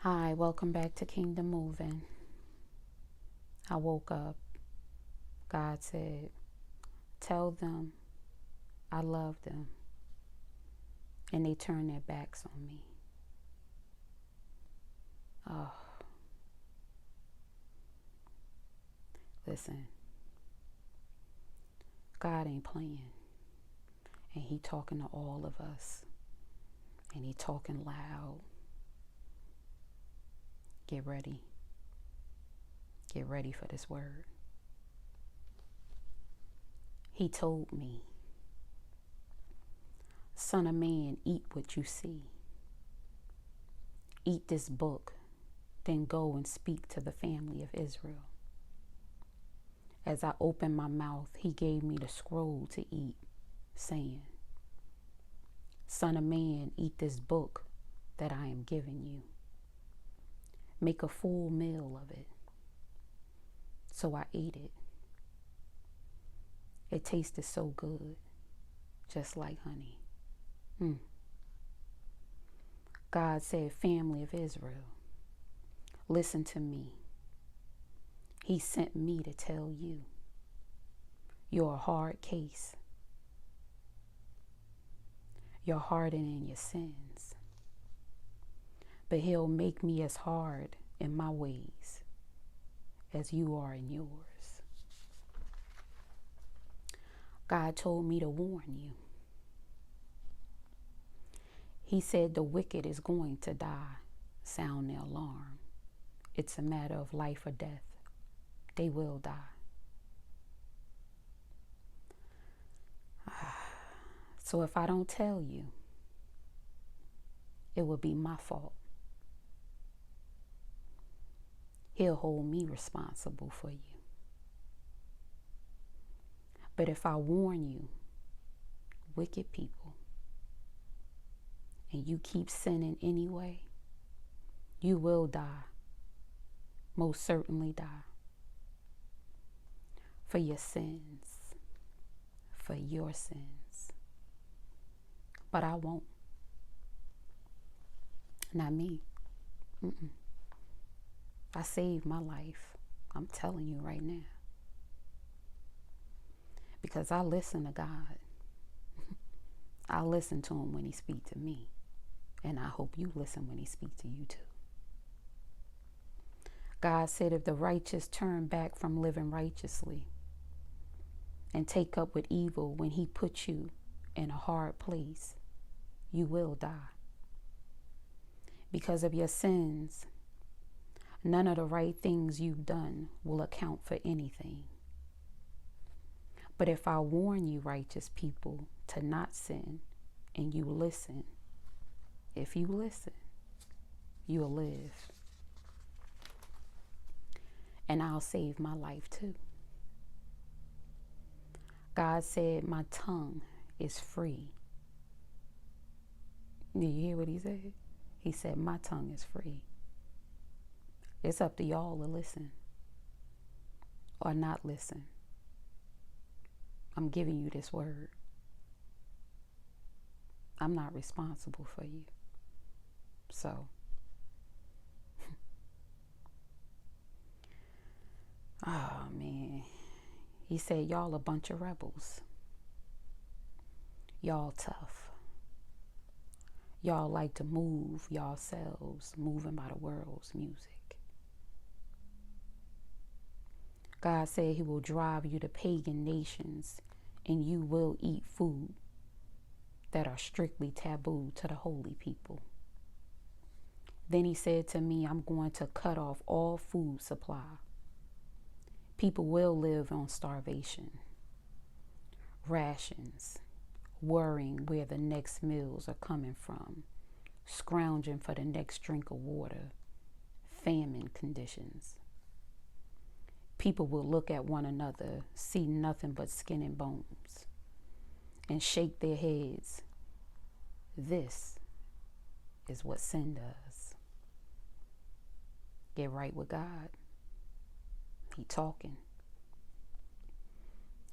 Hi, welcome back to Kingdom Moving. I woke up. God said, tell them I love them. And they turned their backs on me. Oh, listen. God ain't playing. And he talking to all of us. And he talking loud. Get ready. Get ready for this word. He told me, son of man, eat what you see. Eat this book, then go and speak to the family of Israel. As I opened my mouth, he gave me the scroll to eat, saying, son of man, eat this book that I am giving you. Make a full meal of it. So I ate it. It tasted so good, just like honey. God said, family of Israel, listen to me. He sent me to tell you, you're a hard case. You're hardened in your sins. But he'll make me as hard in my ways as you are in yours. God told me to warn you. He said the wicked is going to die. Sound the alarm. It's a matter of life or death. They will die. So if I don't tell you, it will be my fault. He'll hold me responsible for you. But if I warn you, wicked people, and you keep sinning anyway, you will die. Most certainly die. For your sins. For your sins. But I won't. Not me. I saved my life. I'm telling you right now. Because I listen to God. I listen to him when he speaks to me. And I hope you listen when he speaks to you too. God said if the righteous turn back from living righteously and take up with evil when he puts you in a hard place, you will die. Because of your sins, none of the right things you've done will account for anything. But if I warn you, righteous people, to not sin, and you listen, if you listen, you'll live. And I'll save my life too. God said my tongue is free. Did you hear what he said? He said my tongue is free. It's up to y'all to listen or not listen. I'm giving you this word. I'm not responsible for you. So, oh man. He said y'all a bunch of rebels. Y'all tough. Y'all like to move yourselves, moving by the world's music. God said he will drive you to pagan nations and you will eat food that are strictly taboo to the holy people. Then he said to me, I'm going to cut off all food supply. People will live on starvation, rations, worrying where the next meals are coming from, scrounging for the next drink of water, famine conditions. People will look at one another, see nothing but skin and bones, and shake their heads. This is what sin does. Get right with God. He talking.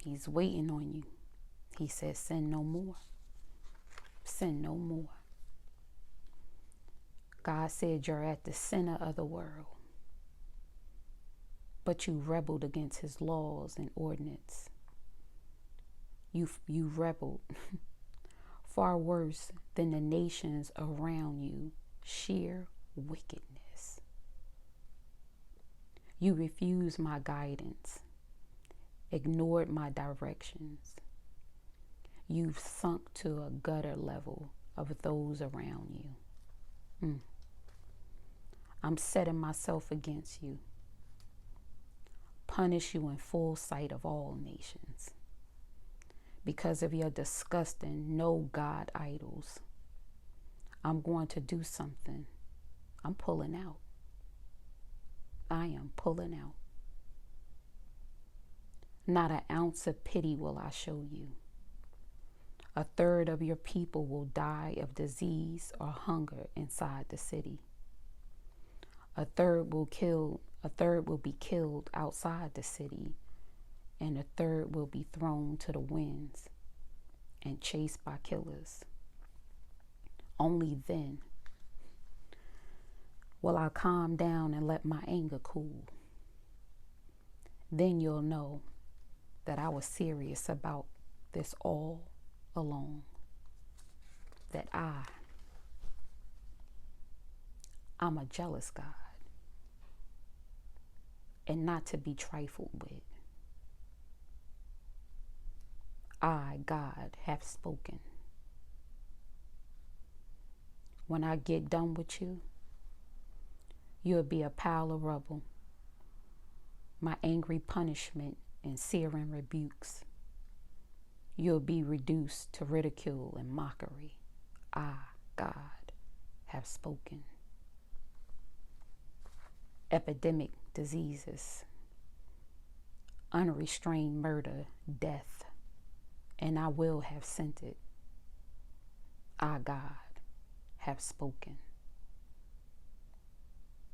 He's waiting on you. He says, sin no more. Sin no more. God said you're at the center of the world, but you rebelled against his laws and ordinance. You rebelled far worse than the nations around you. Sheer wickedness. You refused my guidance, ignored my directions. You've sunk to a gutter level of those around you. I'm setting myself against you. Punish you in full sight of all nations. Because of your disgusting no God idols, I'm going to do something. I'm pulling out. I am pulling out. Not an ounce of pity will I show you. 1/3 of your people will die of disease or hunger inside the city. 1/3 will be killed outside the city, and 1/3 will be thrown to the winds and chased by killers. Only then will I calm down and let my anger cool. Then you'll know that I was serious about this all along. That I'm a jealous God, and not to be trifled with. I, God, have spoken. When I get done with you, you'll be a pile of rubble. My angry punishment and searing rebukes. You'll be reduced to ridicule and mockery. I, God, have spoken. Epidemic diseases, unrestrained murder, death, and I will have sent it. I, God, have spoken.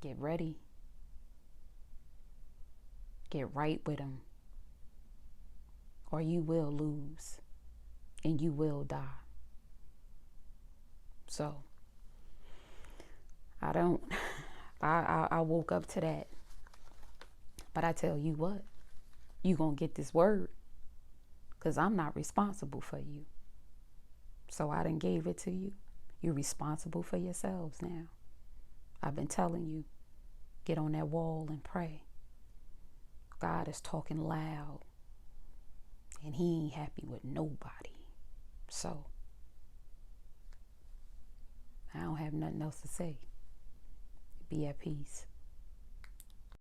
Get ready. Get right with him, or you will lose and you will die. So I woke up to that. But I tell you what, you gonna get this word, because I'm not responsible for you. So I done gave it to you. You're responsible for yourselves now. I've been telling you, get on that wall and pray. God is talking loud, and he ain't happy with nobody. So I don't have nothing else to say. Be at peace.